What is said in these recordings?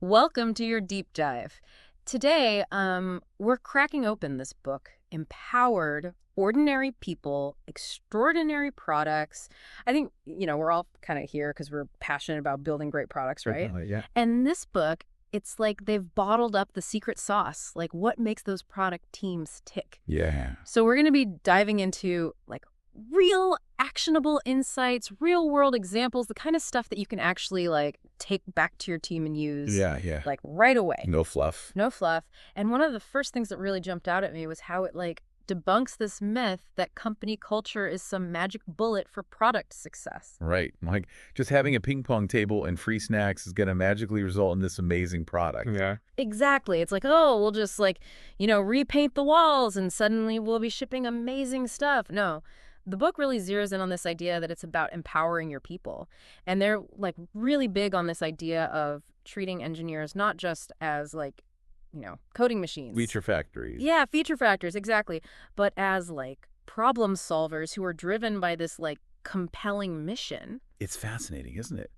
Welcome to your deep dive. Today, we're cracking open this book, Empowered Ordinary People, Extraordinary Products. I think, we're all kind of here because we're passionate about building great products, right? Definitely, yeah. And this book, it's like they've bottled up the secret sauce, like what makes those product teams tick. Yeah. So we're going to be diving into like real actionable insights, real world examples, the kind of stuff that you can actually like take back to your team and use Yeah. like right away. No fluff. No fluff. And one of the first things that really jumped out at me was how it like debunks this myth that company culture is some magic bullet for product success. Right. Like just having a ping pong table and free snacks is going to magically result in this amazing product. Yeah. Exactly. It's like, oh, we'll just like, repaint the walls and suddenly we'll be shipping amazing stuff. No. The book really zeroes in on this idea that it's about empowering your people. And they're like really big on this idea of treating engineers not just as like, coding machines. Feature factories. Yeah, feature factors, exactly. But as like problem solvers who are driven by this like compelling mission. It's fascinating, isn't it?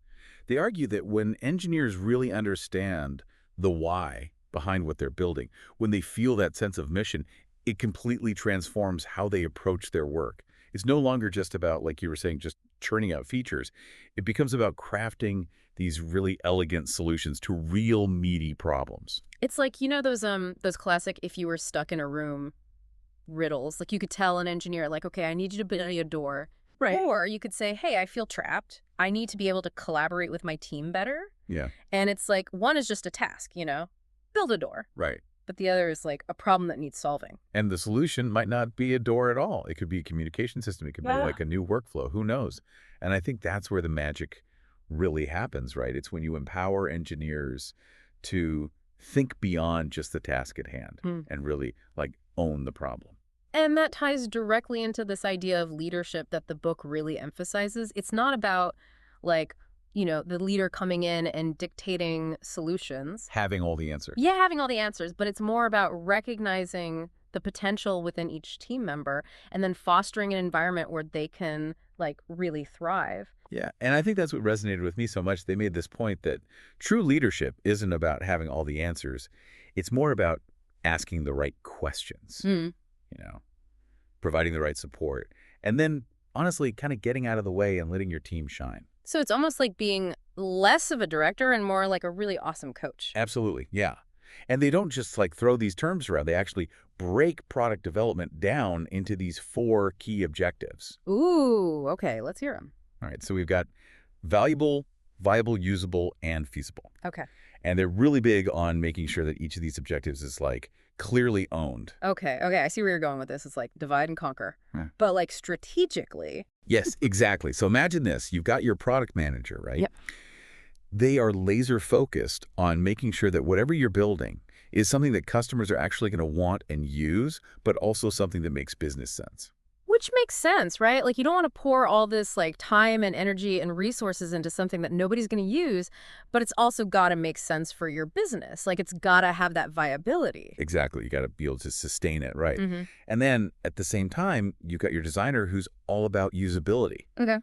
They argue that when engineers really understand the why behind what they're building, when they feel that sense of mission, it completely transforms how they approach their work. It's no longer just about, like you were saying, just churning out features. It becomes about crafting these really elegant solutions to real meaty problems. It's like, those classic if you were stuck in a room riddles. Like you could tell an engineer, like, okay, I need you to build me a door. Right. Or you could say, hey, I feel trapped. I need to be able to collaborate with my team better. Yeah. And it's like, one is just a task, build a door. Right. But the other is like a problem that needs solving. And the solution might not be a door at all. It could be a communication system. It could be like a new workflow. Who knows? And I think that's where the magic really happens, right? It's when you empower engineers to think beyond just the task at hand and really like own the problem. And that ties directly into this idea of leadership that the book really emphasizes. It's not about like, the leader coming in and dictating solutions. Having all the answers. Yeah, having all the answers, but it's more about recognizing the potential within each team member and then fostering an environment where they can like really thrive. Yeah, and I think that's what resonated with me so much. They made this point that true leadership isn't about having all the answers. It's more about asking the right questions, providing the right support, and then honestly kind of getting out of the way and letting your team shine. So it's almost like being less of a director and more like a really awesome coach. Absolutely, yeah. And they don't just like throw these terms around. They actually break product development down into these 4 key objectives. Ooh, okay, let's hear them. All right, so we've got valuable, viable, usable, and feasible. Okay. And they're really big on making sure that each of these objectives is like clearly owned. Okay, I see where you're going with this. It's like divide and conquer. Yeah. But like strategically. Yes, exactly. So imagine this. You've got your product manager, right? Yep. They are laser focused on making sure that whatever you're building is something that customers are actually going to want and use, but also something that makes business sense. Which makes sense, right? Like you don't want to pour all this like time and energy and resources into something that nobody's going to use, but it's also got to make sense for your business. Like it's got to have that viability. Exactly. You got to be able to sustain it, right? Mm-hmm. And then at the same time, you've got your designer who's all about usability. Okay.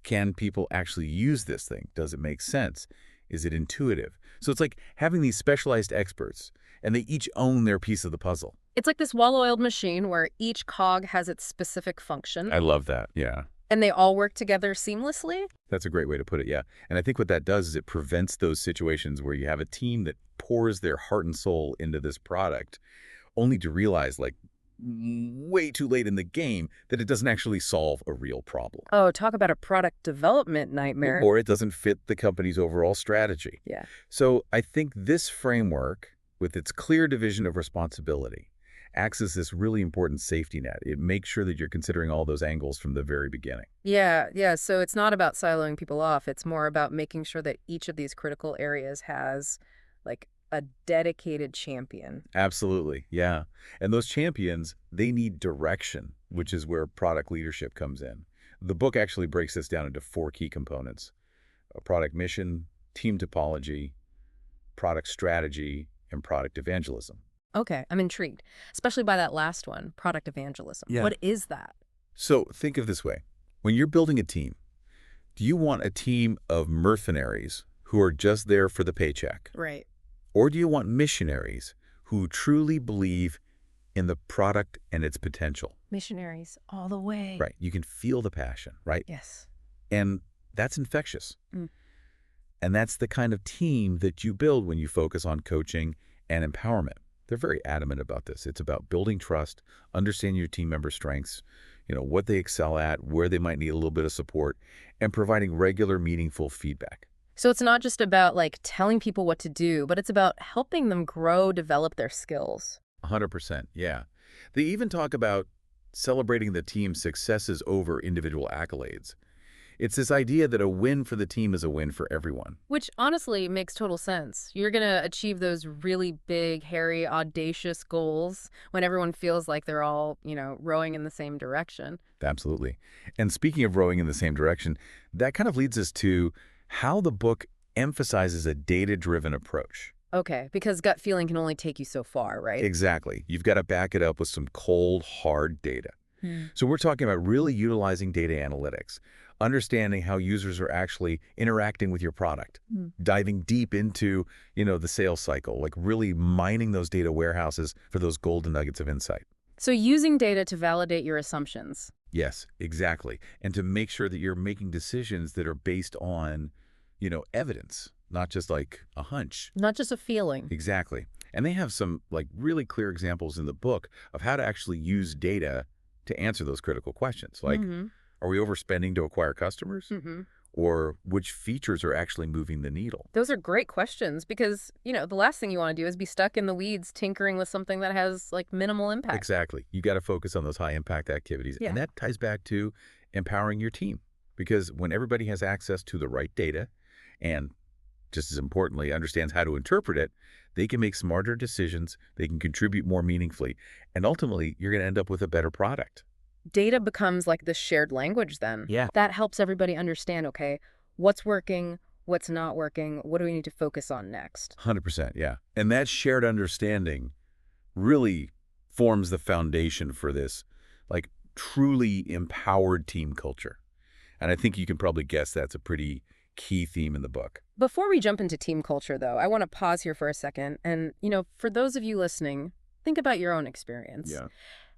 Can people actually use this thing? Does it make sense? Is it intuitive? So it's like having these specialized experts, and they each own their piece of the puzzle. It's like this well-oiled machine where each cog has its specific function. I love that, yeah. And they all work together seamlessly? That's a great way to put it, yeah. And I think what that does is it prevents those situations where you have a team that pours their heart and soul into this product, only to realize, like, way too late in the game that it doesn't actually solve a real problem. Oh, talk about a product development nightmare. Or it doesn't fit the company's overall strategy. Yeah. So I think this framework, with its clear division of responsibility, acts as this really important safety net. It makes sure that you're considering all those angles from the very beginning. Yeah. So it's not about siloing people off. It's more about making sure that each of these critical areas has like a dedicated champion. Absolutely, yeah. And those champions, they need direction, which is where product leadership comes in. The book actually breaks this down into 4 key components: a product mission, team topology, product strategy, and product evangelism. Okay, I'm intrigued, especially by that last one, product evangelism. Yeah. What is that? So think of this way. When you're building a team, do you want a team of mercenaries who are just there for the paycheck? Right. Or do you want missionaries who truly believe in the product and its potential? Missionaries all the way. Right. You can feel the passion, right? Yes. And that's infectious. Mm. And that's the kind of team that you build when you focus on coaching and empowerment. They're very adamant about this. It's about building trust, understanding your team member strengths, what they excel at, where they might need a little bit of support, and providing regular, meaningful feedback. So it's not just about like telling people what to do, but it's about helping them grow, develop their skills. 100%, yeah. They even talk about celebrating the team's successes over individual accolades. It's this idea that a win for the team is a win for everyone. Which honestly makes total sense. You're going to achieve those really big, hairy, audacious goals when everyone feels like they're all, rowing in the same direction. Absolutely. And speaking of rowing in the same direction, that kind of leads us to how the book emphasizes a data-driven approach. Okay, because gut feeling can only take you so far, right? Exactly. You've got to back it up with some cold, hard data. Hmm. So we're talking about really utilizing data analytics, understanding how users are actually interacting with your product, diving deep into, the sales cycle, like really mining those data warehouses for those golden nuggets of insight. So using data to validate your assumptions. Yes, exactly. And to make sure that you're making decisions that are based on, evidence, not just like a hunch. Not just a feeling. Exactly. And they have some like really clear examples in the book of how to actually use data to answer those critical questions. Like, are we overspending to acquire customers? Or which features are actually moving the needle? Those are great questions because, the last thing you want to do is be stuck in the weeds tinkering with something that has like minimal impact. Exactly. You got to focus on those high impact activities. Yeah. And that ties back to empowering your team. Because when everybody has access to the right data and just as importantly, understands how to interpret it, they can make smarter decisions, they can contribute more meaningfully, and ultimately, you're going to end up with a better product. Data becomes like this shared language then. Yeah. That helps everybody understand, okay, what's working, what's not working, what do we need to focus on next? 100%, yeah. And that shared understanding really forms the foundation for this, like, truly empowered team culture. And I think you can probably guess that's a pretty key theme in the book. Before we jump into team culture, though, I want to pause here for a second. And, for those of you listening, think about your own experience. Yeah.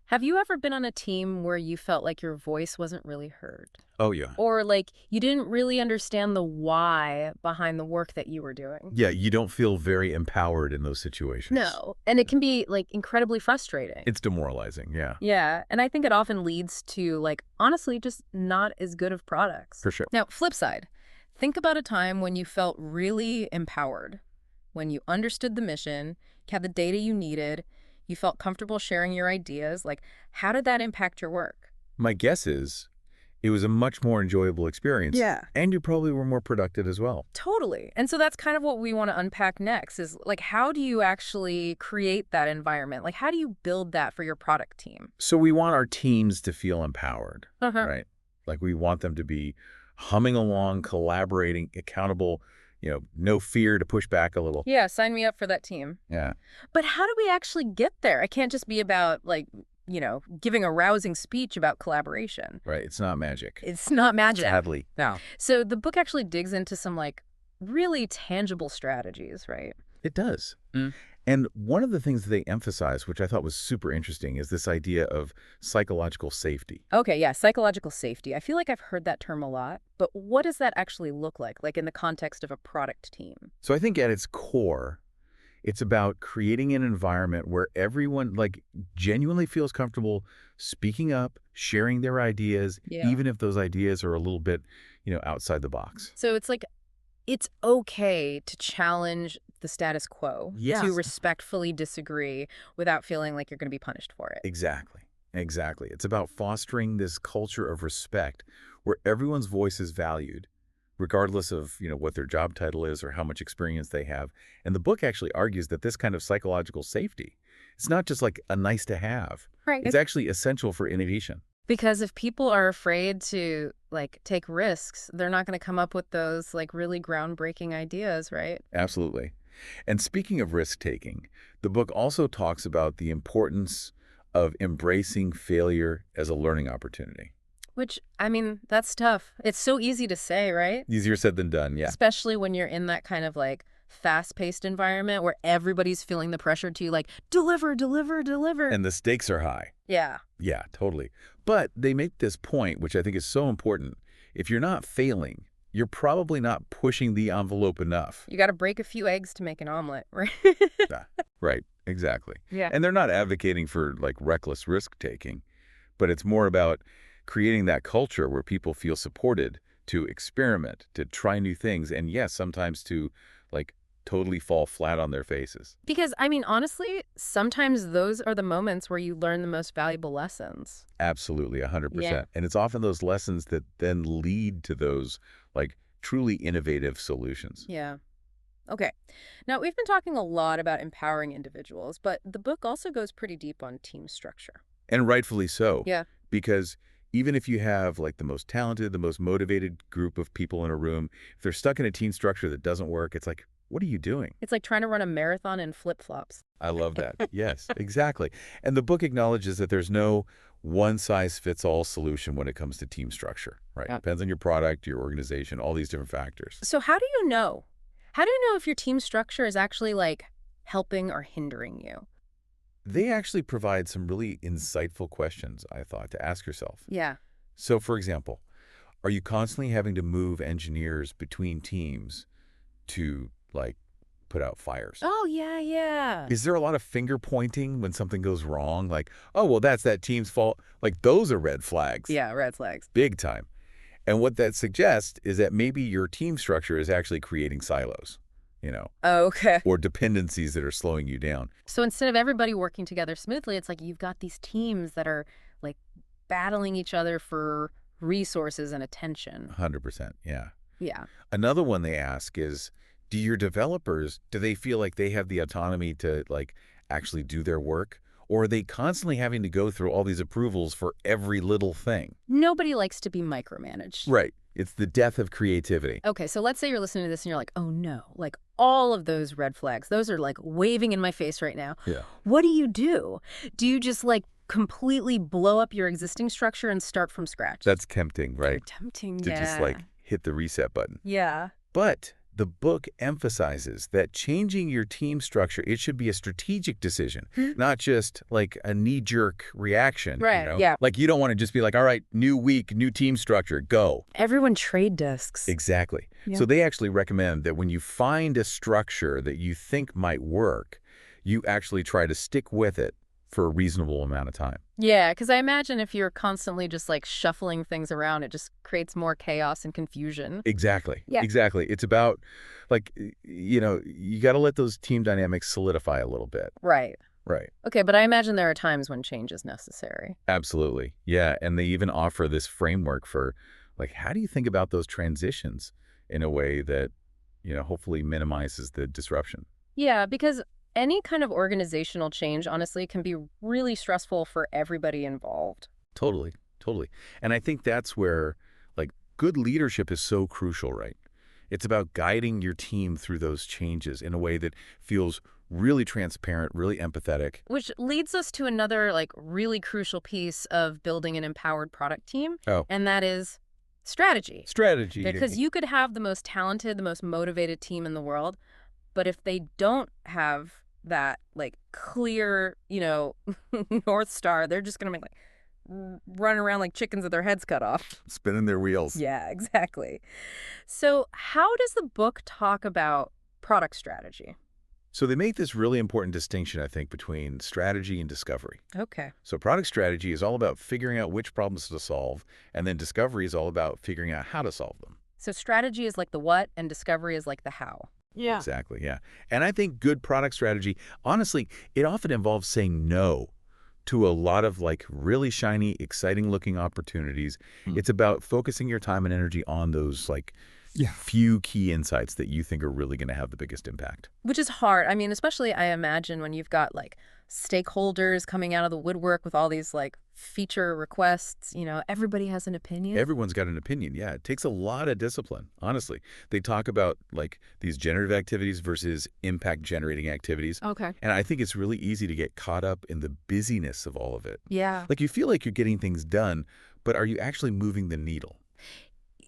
Have you ever been on a team where you felt like your voice wasn't really heard? Oh, yeah. Or like you didn't really understand the why behind the work that you were doing? Yeah, you don't feel very empowered in those situations. No. And it can be like incredibly frustrating. It's demoralizing, yeah. Yeah. And I think it often leads to like, honestly, just not as good of products. For sure. Now, flip side, think about a time when you felt really empowered, when you understood the mission, you had the data you needed, you felt comfortable sharing your ideas. Like, how did that impact your work? My guess is it was a much more enjoyable experience. Yeah. And you probably were more productive as well. Totally. And so that's kind of what we want to unpack next is like, how do you actually create that environment? Like, how do you build that for your product team? So we want our teams to feel empowered, Uh-huh. right? Like we want them to be humming along, collaborating, accountable, no fear to push back a little. Yeah, sign me up for that team. Yeah. But how do we actually get there? It can't just be about like, giving a rousing speech about collaboration. Right. It's not magic. It's not magic. Sadly. No. So the book actually digs into some like really tangible strategies, right? It does. And one of the things that they emphasize, which I thought was super interesting, is this idea of psychological safety. Okay, yeah, psychological safety. I feel like I've heard that term a lot, but what does that actually look like in the context of a product team? So I think at its core, it's about creating an environment where everyone genuinely feels comfortable speaking up, sharing their ideas, Yeah. even if those ideas are a little bit, outside the box. So it's like it's okay to challenge the status quo, Yes. to respectfully disagree without feeling like you're going to be punished for it. Exactly. Exactly. It's about fostering this culture of respect where everyone's voice is valued, regardless of, what their job title is or how much experience they have. And the book actually argues that this kind of psychological safety, it's not just like a nice to have. Right. It's actually essential for innovation. Because if people are afraid to take risks, they're not going to come up with those really groundbreaking ideas, right? Absolutely. And speaking of risk-taking, the book also talks about the importance of embracing failure as a learning opportunity. Which, I mean, that's tough. It's so easy to say, right? Easier said than done, yeah. Especially when you're in that kind of fast-paced environment where everybody's feeling the pressure to like deliver, deliver, deliver. And the stakes are high. Yeah. Yeah, totally. But they make this point, which I think is so important. If you're not failing, you're probably not pushing the envelope enough. You got to break a few eggs to make an omelet, right? Yeah, right, exactly. Yeah. And they're not advocating for like reckless risk-taking, but it's more about creating that culture where people feel supported to experiment, to try new things, and yes, sometimes to like totally fall flat on their faces. Because, I mean, honestly, sometimes those are the moments where you learn the most valuable lessons. Absolutely, Yeah. 100%. And it's often those lessons that then lead to those like truly innovative solutions. Yeah. Okay. Now, we've been talking a lot about empowering individuals, but the book also goes pretty deep on team structure. And rightfully so, Yeah. because even if you have like the most talented, the most motivated group of people in a room, if they're stuck in a team structure that doesn't work, it's like, what are you doing? It's like trying to run a marathon in flip-flops. I love that. Yes, exactly. And the book acknowledges that there's no one-size-fits-all solution when it comes to team structure, right? Yeah. Depends on your product, your organization, all these different factors. So how do you know? How do you know if your team structure is actually like helping or hindering you? They actually provide some really insightful questions, I thought, to ask yourself. Yeah. So, for example, are you constantly having to move engineers between teams to, like, put out fires? Oh, yeah, yeah. Is there a lot of finger pointing when something goes wrong? Like, oh, well, that's that team's fault. Like, those are red flags. Yeah, red flags. Big time. And what that suggests is that maybe your team structure is actually creating silos, Oh, okay. or dependencies that are slowing you down. So instead of everybody working together smoothly, it's like you've got these teams that are like battling each other for resources and attention. 100%, yeah. Yeah. Another one they ask is, do your developers, do they feel like they have the autonomy to like actually do their work? Or are they constantly having to go through all these approvals for every little thing? Nobody likes to be micromanaged. Right. It's the death of creativity. Okay, so let's say you're listening to this and you're like, oh no, like all of those red flags, those are like waving in my face right now. Yeah. What do you do? Do you just like completely blow up your existing structure and start from scratch? That's tempting, Very right? tempting, To just like hit the reset button. Yeah. But the book emphasizes that changing your team structure, it should be a strategic decision, not just like a knee-jerk reaction. Right, yeah. Like you don't want to just be like, all right, new week, new team structure, go. Everyone trade desks. Exactly. Yeah. So they actually recommend that when you find a structure that you think might work, you actually try to stick with it for a reasonable amount of time. Yeah, because I imagine if you're constantly just like shuffling things around, it just creates more chaos and confusion. Exactly. Yeah. Exactly. It's about like, you got to let those team dynamics solidify a little bit. Right. Right. Okay, but I imagine there are times when change is necessary. Absolutely. Yeah. And they even offer this framework for like, how do you think about those transitions in a way that, hopefully minimizes the disruption? Yeah, because any kind of organizational change, honestly, can be really stressful for everybody involved. Totally. Totally. And I think that's where like good leadership is so crucial, right? It's about guiding your team through those changes in a way that feels really transparent, really empathetic. Which leads us to another like really crucial piece of building an empowered product team, Oh, and that is strategy. strategy. Because you could have the most talented, the most motivated team in the world, but if they don't have that like clear, North Star, they're just going to be like run around like chickens with their heads cut off. Spinning their wheels. Yeah, exactly. So how does the book talk about product strategy? So they make this really important distinction, I think, between strategy and discovery. Okay. So product strategy is all about figuring out which problems to solve, and then discovery is all about figuring out how to solve them. So strategy is like the what and discovery is like the how. Yeah. Exactly, yeah. And I think good product strategy, honestly, it often involves saying no to a lot of like really shiny, exciting looking opportunities. It's about focusing your time and energy on those like few key insights that you think are really going to have the biggest impact. Which is hard. I mean, especially I imagine when you've got like stakeholders coming out of the woodwork with all these like feature requests, everybody has an opinion. Everyone's got an opinion. Yeah, it takes a lot of discipline, honestly. They talk about like these generative activities versus impact generating activities. Okay. And I think it's really easy to get caught up in the busyness of all of it. Yeah. Like you feel like you're getting things done, but are you actually moving the needle?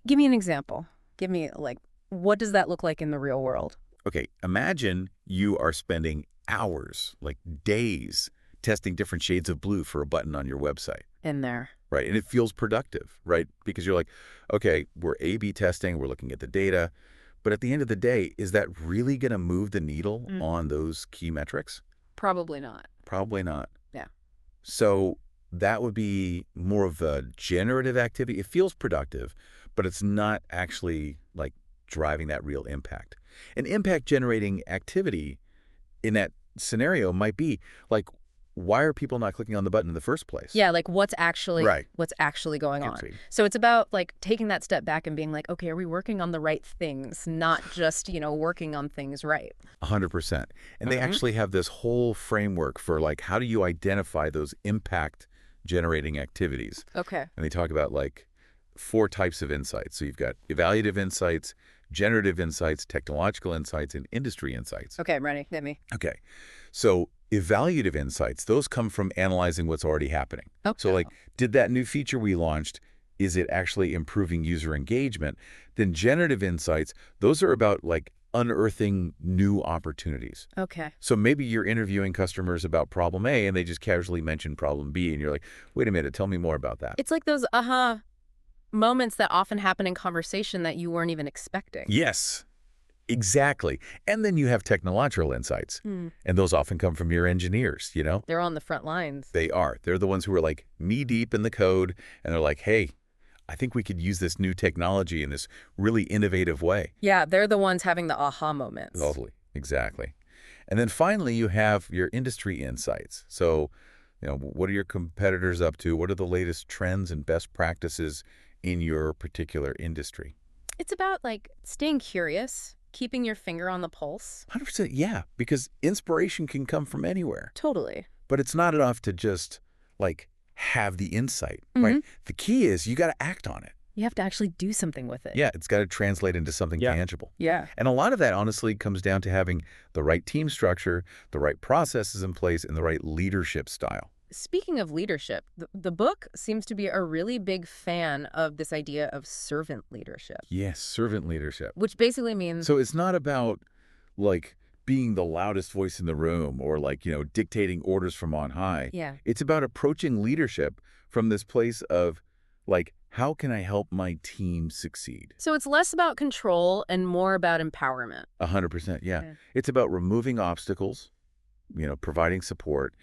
Give me an example. Give me like, what does that look like in the real world? Okay, imagine you are spending hours, like days, testing different shades of blue for a button on your website, In there. right? And it feels productive, right? Because you're like, okay, we're A/B testing, we're looking at the data, but at the end of the day, is that really going to move the needle Mm, on those key metrics? probably not. Probably not. Yeah. So that would be more of a generative activity. It feels productive, but it's not actually like driving that real impact. An impact generating activity in that scenario might be like, why are people not clicking on the button in the first place? Yeah, like Right. what's actually going on. Exactly. So it's about like taking that step back and being like, okay, are we working on the right things, not just, working on things right. 100%. And they Hmm. actually have this whole framework for like, how do you identify those impact generating activities? Okay. And they talk about like 4 types of insights. So you've got evaluative insights, generative insights, technological insights, and industry insights. Okay, I'm ready. Hit me. Okay. So evaluative insights, those come from analyzing what's already happening. So Okay. like, did that new feature we launched, is it actually improving user engagement? Then generative insights, those are about like unearthing new opportunities. Okay. So maybe you're interviewing customers about problem A and they just casually mention problem B and you're like, wait a minute, tell me more about that. It's like those aha moments that often happen in conversation that you weren't even expecting. Yes, exactly. And then you have technological insights. Hmm. And those often come from your engineers, you know? They're on the front lines. They are. They're the ones who are like knee deep in the code and they're like, hey, I think we could use this new technology in this really innovative way. Yeah, they're the ones having the aha moments. Totally. Exactly. And then finally, you have your industry insights. So, what are your competitors up to? What are the latest trends and best practices in your particular industry? It's about like staying curious, keeping your finger on the pulse. 100%, yeah, because inspiration can come from anywhere. Totally. But it's not enough to just, like, have the insight, right? Hmm. The key is you got to act on it. You have to actually do something with it. Yeah, it's got to translate into something Yeah. tangible. Yeah. And a lot of that, honestly, comes down to having the right team structure, the right processes in place, and the right leadership style. Speaking of leadership, the book seems to be a really big fan of this idea of servant leadership, Yes, servant leadership. which basically means, So it's not about, like, being the loudest voice in the room or, like, dictating orders from on high. yeah, It's about approaching leadership from this place of, like, how can I help my team succeed? so it's less about control and more about empowerment. 100%, yeah. Yeah. It's about removing obstacles, providing support,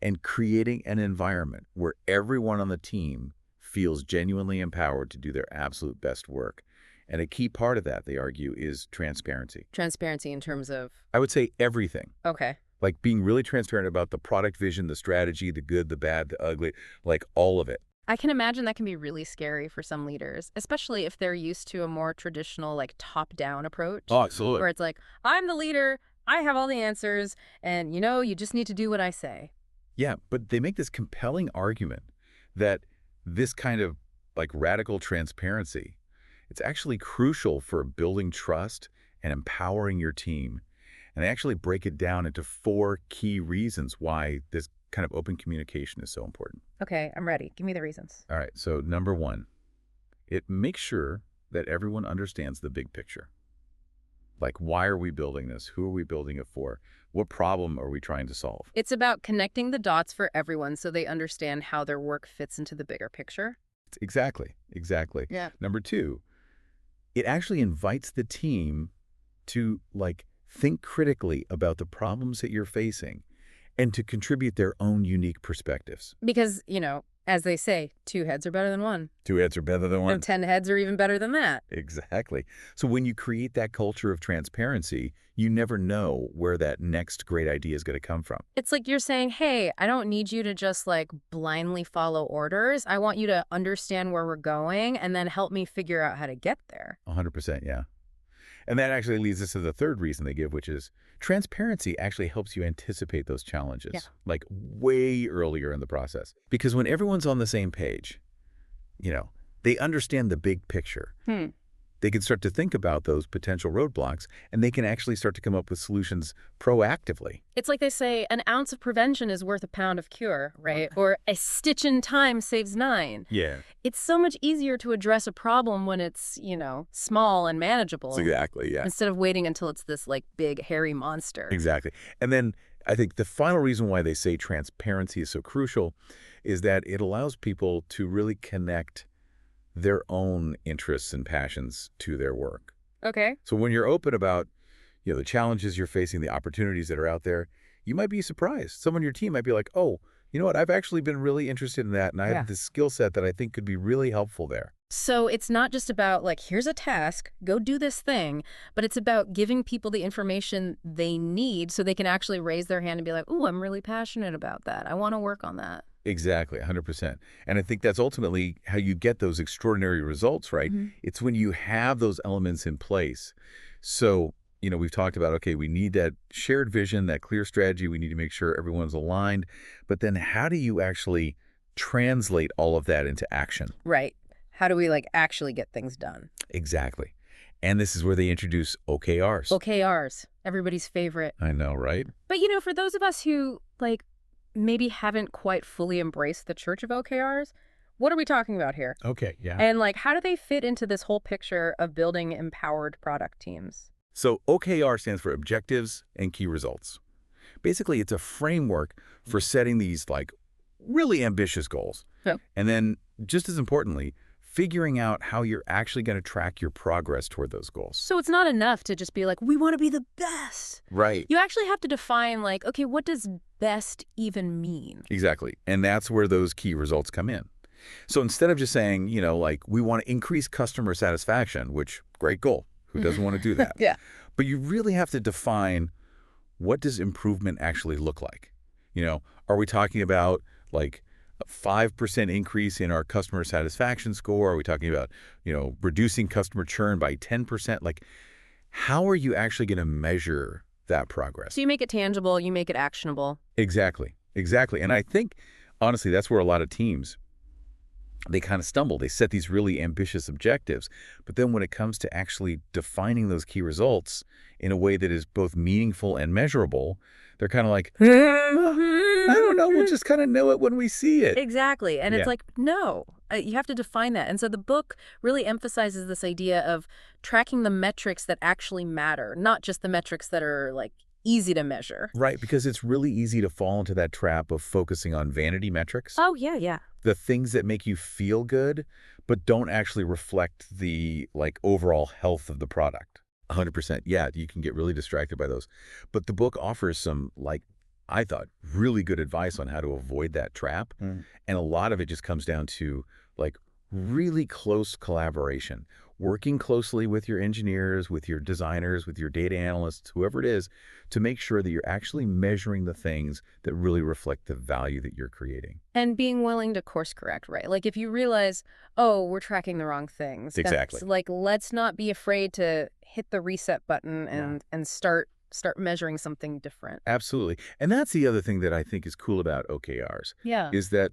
and creating an environment where everyone on the team feels genuinely empowered to do their absolute best work. And a key part of that, they argue, is transparency. Transparency in terms of, I would say everything. okay, Like being really transparent about the product vision, the strategy, the good, the bad, the ugly, like all of it. I can imagine that can be really scary for some leaders, especially if they're used to a more traditional, like top-down approach, Absolutely. where it's like, I'm the leader, I have all the answers, and you just need to do what I say. Yeah, but they make this compelling argument that this kind of like radical transparency, it's actually crucial for building trust and empowering your team. And they actually break it down into 4 key reasons why this kind of open communication is so important. Okay, I'm ready. Give me the reasons. All right, so number 1, it makes sure that everyone understands the big picture. Like, why are we building this? Who are we building it for? What problem are we trying to solve? It's about connecting the dots for everyone so they understand how their work fits into the bigger picture. Exactly, exactly. Yeah. Number 2, it actually invites the team to like think critically about the problems that you're facing and to contribute their own unique perspectives. Because, as they say, 2 heads are better than 1. 2 heads are better than And one. 10 heads are even better than that. Exactly. So when you create that culture of transparency, you never know where that next great idea is going to come from. It's like you're saying, hey, I don't need you to just like blindly follow orders. I want you to understand where we're going and then help me figure out how to get there. 100%, yeah. And that actually leads us to the third reason they give, which is transparency actually helps you anticipate those challenges, Yeah. like way earlier in the process. Because when everyone's on the same page, they understand the big picture. they can start to think about those potential roadblocks, and they can actually start to come up with solutions proactively. It's like they say, an ounce of prevention is worth a pound of cure, right? Or a stitch in time saves nine. Yeah. It's so much easier to address a problem when it's, small and manageable Exactly, yeah. instead of waiting until it's this like big hairy monster. Exactly. And then I think the final reason why they say transparency is so crucial is that it allows people to really connect their own interests and passions to their work. Okay. So when you're open about, the challenges you're facing, the opportunities that are out there, you might be surprised. Someone on your team might be like, oh, you know what, I've actually been really interested in that, and I Yeah. have this skill set that I think could be really helpful there. So it's not just about like, here's a task, go do this thing, but it's about giving people the information they need so they can actually raise their hand and be like, ooh, I'm really passionate about that. I want to work on that. Exactly, 100%. And I think that's ultimately how you get those extraordinary results, right? Mhm. It's when you have those elements in place. So, we've talked about, okay, we need that shared vision, that clear strategy. We need to make sure everyone's aligned. But then how do you actually translate all of that into action? Right. How do we like actually get things done? Exactly. And this is where they introduce OKRs. OKRs, everybody's favorite. I know, right? But for those of us who like maybe haven't quite fully embraced the church of OKRs, what are we talking about here? Okay, yeah. And like, how do they fit into this whole picture of building empowered product teams? So OKR stands for Objectives and Key Results. Basically, it's a framework for setting these really ambitious goals. Yep. And then, just as importantly, figuring out how you're actually going to track your progress toward those goals. So it's not enough to just be like, we want to be the best. Right. You actually have to define like, okay, what does best even mean? Exactly. And that's where those key results come in. So instead of just saying, we want to increase customer satisfaction, which great goal. Who doesn't want to do that? Yeah. But you really have to define, what does improvement actually look like? Are we talking about like a 5% increase in our customer satisfaction score? Are we talking about, reducing customer churn by 10%? Like, how are you actually going to measure that progress? So you make it tangible, you make it actionable. Exactly. Exactly. And I think, honestly, that's where a lot of teams, they kind of stumble. They set these really ambitious objectives. But then when it comes to actually defining those key results in a way that is both meaningful and measurable, they're kind of like, I don't know, we'll just kind of know it when we see it. Exactly. And Yeah. it's like, no, you have to define that. And so the book really emphasizes this idea of tracking the metrics that actually matter, not just the metrics that are like easy to measure. Right, because it's really easy to fall into that trap of focusing on vanity metrics, Oh, yeah, yeah. the things that make you feel good, but don't actually reflect the overall health of the product. 100%. Yeah, you can get really distracted by those. But the book offers some, I thought, really good advice on how to avoid that trap. Mm. And a lot of it just comes down to really close collaboration, working closely with your engineers, with your designers, with your data analysts, whoever it is, to make sure that you're actually measuring the things that really reflect the value that you're creating. And being willing to course correct, right? Like if you realize, oh, we're tracking the wrong things. Exactly. That's like, let's not be afraid to hit the reset button and start measuring something different. Absolutely. And that's the other thing that I think is cool about OKRs, Yeah. is that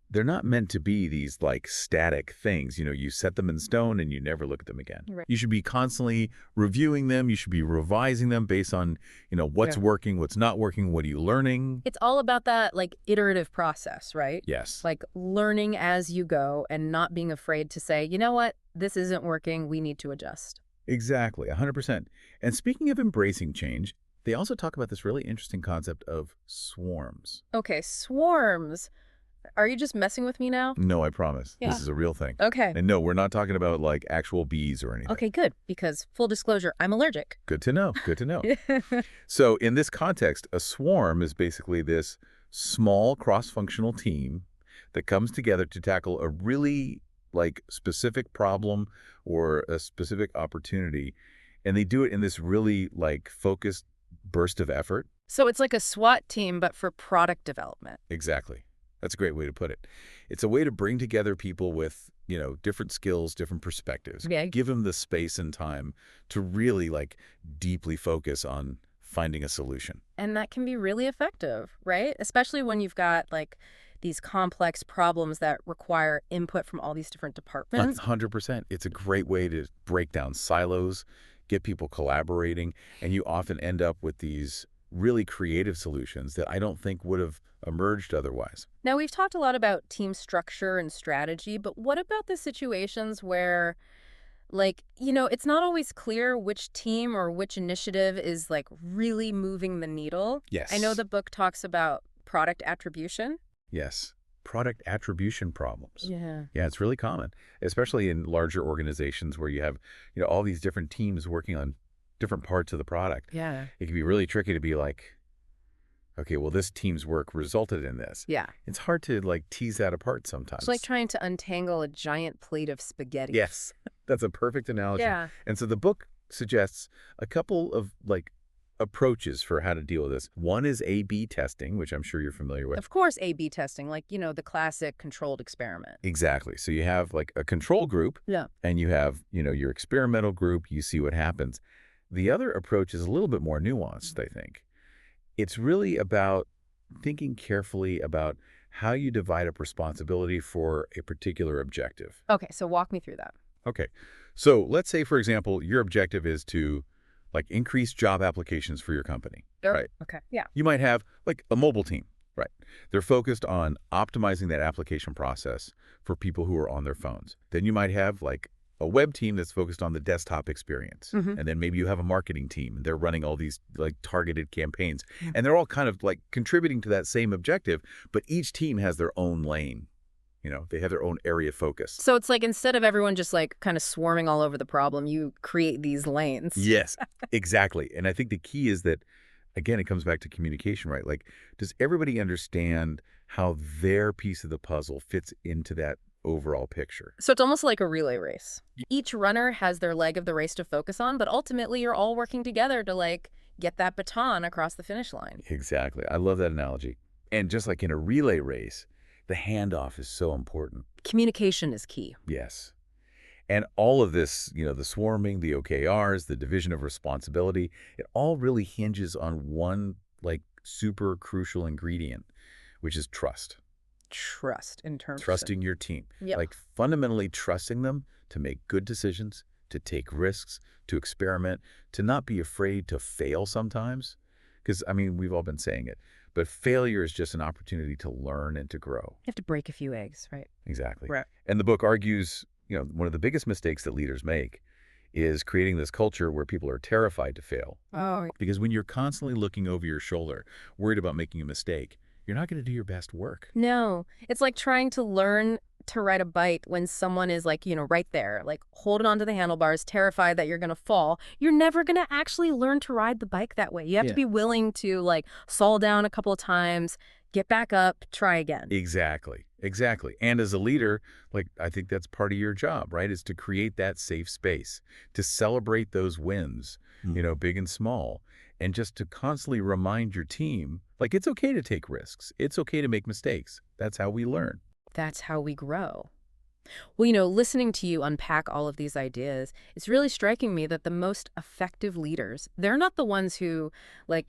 they're not meant to be these static things. You set them in stone and you never look at them again. Right. You should be constantly reviewing them. You should be revising them based on, what's Yeah. working, what's not working, what are you learning? It's all about that like iterative process, right? Yes. Like learning as you go and not being afraid to say, you know what, this isn't working, we need to adjust. Exactly, 100%. And speaking of embracing change, they also talk about this really interesting concept of swarms. Okay, swarms. Are you just messing with me now? No, I promise. Yeah. This is a real thing. Okay. And no, we're not talking about actual bees or anything. Okay, good. Because full disclosure, I'm allergic. Good to know. Good to know. So in this context, a swarm is basically this small cross-functional team that comes together to tackle a really specific problem or a specific opportunity. And they do it in this really focused burst of effort. So it's like a SWAT team, but for product development. Exactly. That's a great way to put it. It's a way to bring together people with, different skills, different perspectives. Yeah. Give them the space and time to really deeply focus on finding a solution. And that can be really effective, right? Especially when you've got these complex problems that require input from all these different departments. 100%. It's a great way to break down silos, get people collaborating, and you often end up with these really creative solutions that I don't think would have emerged otherwise. Now, we've talked a lot about team structure and strategy, but what about the situations where, like, it's not always clear which team or which initiative is, like, really moving the needle? I know Yes. the book talks about product attribution. Yes. Product attribution problems. Yeah. Yeah, it's really common, especially in larger organizations where you have, all these different teams working on different parts of the product. Yeah. It can be really tricky to be like, okay, well, this team's work resulted in this. Yeah. It's hard to like tease that apart It's like sometimes. trying to untangle a giant plate of spaghetti. Yes, that's a perfect analogy. Yeah. And so the book suggests a couple of like approaches for how to deal with this. One is A/B testing, which I'm sure you're familiar with. Of course, A/B testing, like, the classic controlled experiment. Exactly. So you have like a control group Yeah. and you have, your experimental group, you see what happens. The other approach is a little bit more nuanced, I think. It's really about thinking carefully about how you divide up responsibility for a particular objective. Okay, so walk me through that. Okay. So let's say, for example, your objective is to like increase job applications for your company, Sure. right? Okay. Yeah. You might have like a mobile team, right? They're focused on optimizing that application process for people who are on their phones. Then you might have like a web team that's focused on the desktop experience. Hmm. And then maybe you have a marketing team and they're running all these like targeted campaigns. And they're all kind of like contributing to that same objective, but each team has their own lane. They have their own area of focus. So it's like instead of everyone just like kind of swarming all over the problem, you create these lanes. Yes, exactly. And I think the key is that, again, it comes back to communication, right? Like, does everybody understand how their piece of the puzzle fits into that overall picture? So it's almost like a relay race. Each runner has their leg of the race to focus on, but ultimately you're all working together to like get that baton across the finish line. Exactly. I love that analogy. And just like in a relay race, the handoff is so important. Communication is key. Yes. And all of this, the swarming, the OKRs, the division of responsibility, it all really hinges on one like super crucial ingredient, which is trust. Trust in terms of. Trusting your team. Yep. Like fundamentally trusting them to make good decisions, to take risks, to experiment, to not be afraid to fail sometimes. Because, I mean, we've all been saying it, but failure is just an opportunity to learn and to grow. You have to break a few eggs, right? Exactly. Right. And the book argues, one of the biggest mistakes that leaders make is creating this culture where people are terrified to fail. Oh, Because when you're constantly looking over your shoulder, worried about making a mistake, you're not going to do your best work. no. It's like trying to learn to ride a bike when someone is like, right there, like holding onto the handlebars, terrified that you're going to fall. You're never going to actually learn to ride the bike that way. You have to Yeah. be willing to like fall down a couple of times, get back up, try again. Exactly. Exactly. And as a leader, like I think that's part of your job, right? Is to create that safe space, to celebrate those wins, big and small, and just to constantly remind your team, like it's okay to take risks. It's okay to make mistakes. That's how we learn. That's how we grow. Well, listening to you unpack all of these ideas, it's really striking me that the most effective leaders, they're not the ones who, like,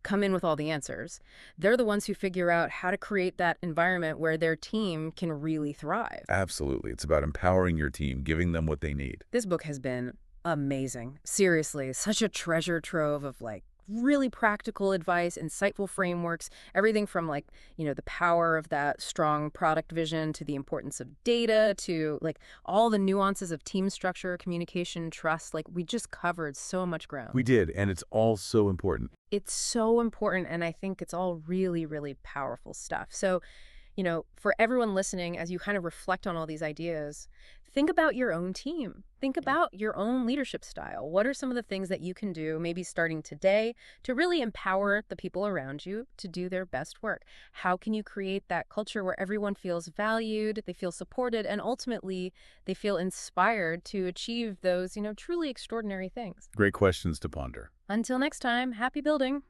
come in with all the answers. They're the ones who figure out how to create that environment where their team can really thrive. Absolutely. It's about empowering your team, giving them what they need. This book has been amazing. Seriously, such a treasure trove of like really practical advice, insightful frameworks, everything from like, the power of that strong product vision to the importance of data to like all the nuances of team structure, communication, trust. Like we just covered so much ground. We did, and it's all so important. It's so important, and I think it's all really, really powerful stuff. So, for everyone listening, as you kind of reflect on all these ideas, think about your own team. Think about your own leadership style. What are some of the things that you can do, maybe starting today, to really empower the people around you to do their best work? How can you create that culture where everyone feels valued, they feel supported, and ultimately they feel inspired to achieve those, truly extraordinary things? Great questions to ponder. Until next time, happy building.